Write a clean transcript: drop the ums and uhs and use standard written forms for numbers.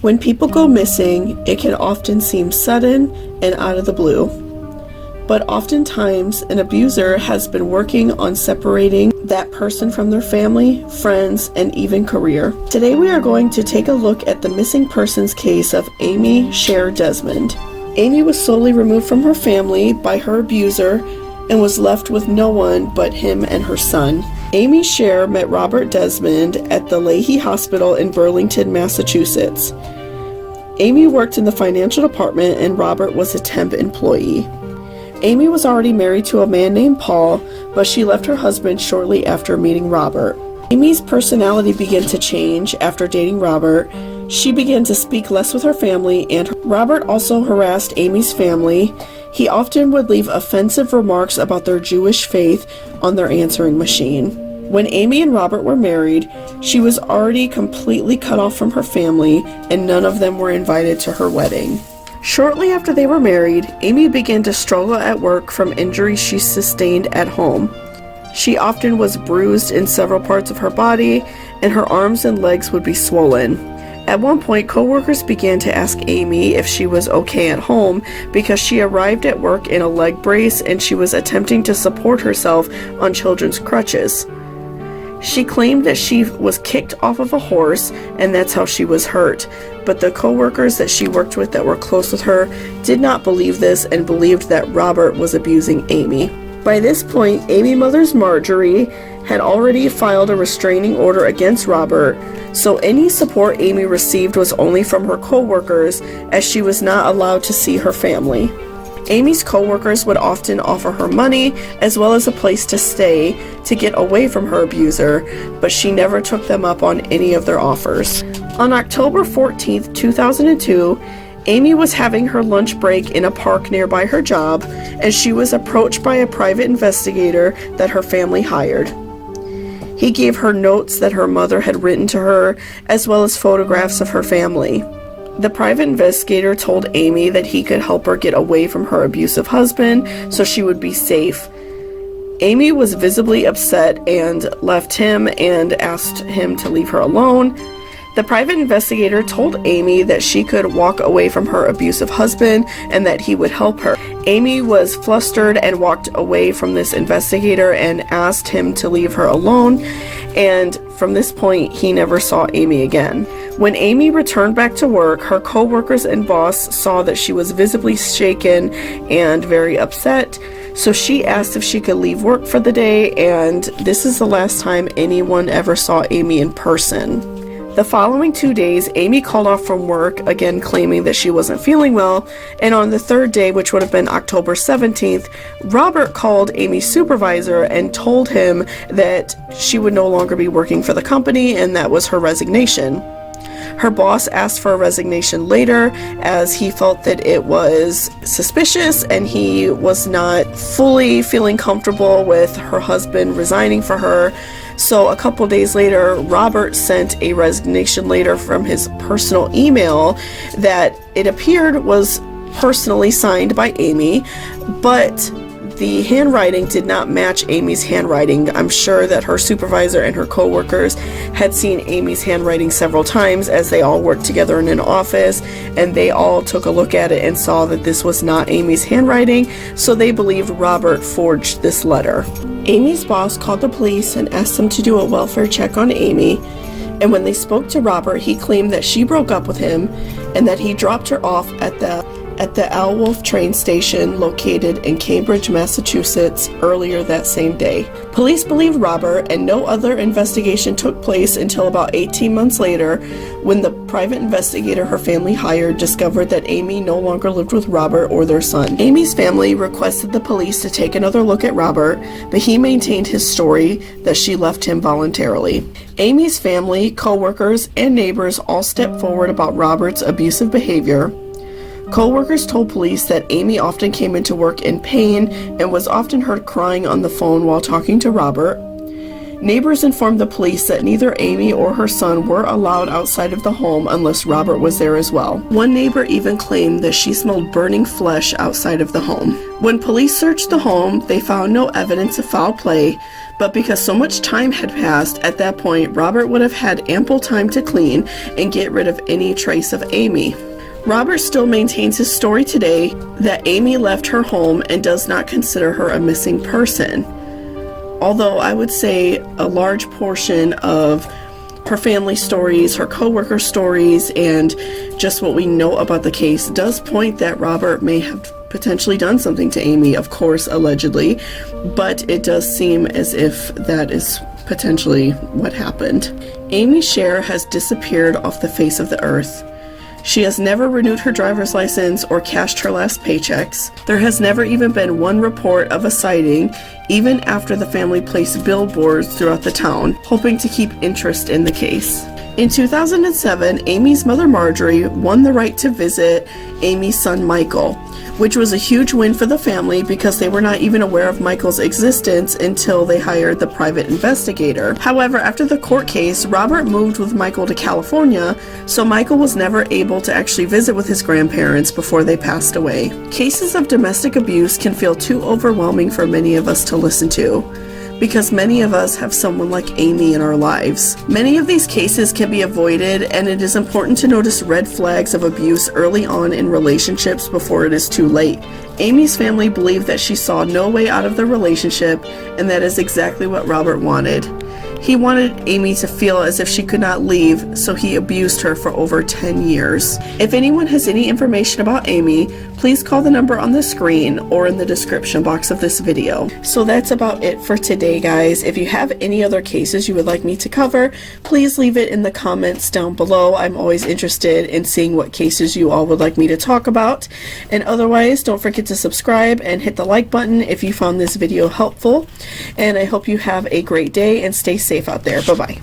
When people go missing, it can often seem sudden and out of the blue. But oftentimes, an abuser has been working on separating that person from their family, friends, and even career. Today we are going to take a look at the missing persons case of Amy Sher Desmond. Amy was slowly removed from her family by her abuser and was left with no one but him and her son. Amy Sher met Robert Desmond at the Leahy Hospital in Burlington, Massachusetts. Amy worked in the financial department and Robert was a temp employee. Amy was already married to a man named Paul, but she left her husband shortly after meeting Robert. Amy's personality began to change after dating Robert. She began to speak less with her family, and Robert also harassed Amy's family. He often would leave offensive remarks about their Jewish faith on their answering machine. When Amy and Robert were married, she was already completely cut off from her family, and none of them were invited to her wedding. Shortly after they were married, Amy began to struggle at work from injuries she sustained at home. She often was bruised in several parts of her body, and her arms and legs would be swollen. At one point, co-workers began to ask Amy if she was okay at home because she arrived at work in a leg brace and she was attempting to support herself on children's crutches. She claimed that she was kicked off of a horse and that's how she was hurt, but the co-workers that she worked with that were close with her did not believe this and believed that Robert was abusing Amy. By this point, Amy's mother's Marjorie had already filed a restraining order against Robert, so any support Amy received was only from her co-workers as she was not allowed to see her family. Amy's co-workers would often offer her money as well as a place to stay to get away from her abuser, but she never took them up on any of their offers. On October 14th, 2002, Amy was having her lunch break in a park nearby her job, and she was approached by a private investigator that her family hired. He gave her notes that her mother had written to her, as well as photographs of her family. The private investigator told Amy that he could help her get away from her abusive husband so she would be safe. Amy was visibly upset and left him and asked him to leave her alone. The private investigator told Amy that she could walk away from her abusive husband and that he would help her. Amy was flustered and walked away from this investigator and asked him to leave her alone, and from this point, he never saw Amy again. When Amy returned back to work, her co-workers and boss saw that she was visibly shaken and very upset, so she asked if she could leave work for the day, and this is the last time anyone ever saw Amy in person. The following 2 days, Amy called off from work, again claiming that she wasn't feeling well, and on the third day, which would have been October 17th, Robert called Amy's supervisor and told him that she would no longer be working for the company, and that was her resignation. Her boss asked for a resignation later as he felt that it was suspicious and he was not fully feeling comfortable with her husband resigning for her. So a couple days later, Robert sent a resignation letter from his personal email that it appeared was personally signed by Amy, but the handwriting did not match Amy's handwriting. I'm sure that her supervisor and her co-workers had seen Amy's handwriting several times as they all worked together in an office, and they all took a look at it and saw that this was not Amy's handwriting, so they believed Robert forged this letter. Amy's boss called the police and asked them to do a welfare check on Amy, and when they spoke to Robert, he claimed that she broke up with him and that he dropped her off at the Owl Wolf train station located in Cambridge, Massachusetts earlier that same day. Police believed Robert, and no other investigation took place until about 18 months later when the private investigator her family hired discovered that Amy no longer lived with Robert or their son. Amy's family requested the police to take another look at Robert, but he maintained his story that she left him voluntarily. Amy's family, co-workers, and neighbors all stepped forward about Robert's abusive behavior. Co-workers told police that Amy often came into work in pain and was often heard crying on the phone while talking to Robert. Neighbors informed the police that neither Amy or her son were allowed outside of the home unless Robert was there as well. One neighbor even claimed that she smelled burning flesh outside of the home. When police searched the home, they found no evidence of foul play, But because so much time had passed, at that point, Robert would have had ample time to clean and get rid of any trace of Amy. Robert still maintains his story today that Amy left her home and does not consider her a missing person. Although I would say a large portion of her family stories, her co-worker stories, and just what we know about the case does point that Robert may have potentially done something to Amy, of course, allegedly, but it does seem as if that is potentially what happened. Amy Sher has disappeared off the face of the earth. She has never renewed her driver's license or cashed her last paychecks. There has never even been one report of a sighting, even after the family placed billboards throughout the town, hoping to keep interest in the case. In 2007, Amy's mother Marjorie won the right to visit Amy's son Michael, which was a huge win for the family because they were not even aware of Michael's existence until they hired the private investigator. However, after the court case, Robert moved with Michael to California, so Michael was never able to actually visit with his grandparents before they passed away. Cases of domestic abuse can feel too overwhelming for many of us to listen to, because many of us have someone like Amy in our lives. Many of these cases can be avoided, and it is important to notice red flags of abuse early on in relationships before it is too late. Amy's family believed that she saw no way out of the relationship, and that is exactly what Robert wanted. He wanted Amy to feel as if she could not leave, so he abused her for over 10 years. If anyone has any information about Amy, please call the number on the screen or in the description box of this video. So that's about it for today, guys. If you have any other cases you would like me to cover, please leave it in the comments down below. I'm always interested in seeing what cases you all would like me to talk about. And otherwise, don't forget to subscribe and hit the like button if you found this video helpful. And I hope you have a great day and stay safe out there. Bye-bye.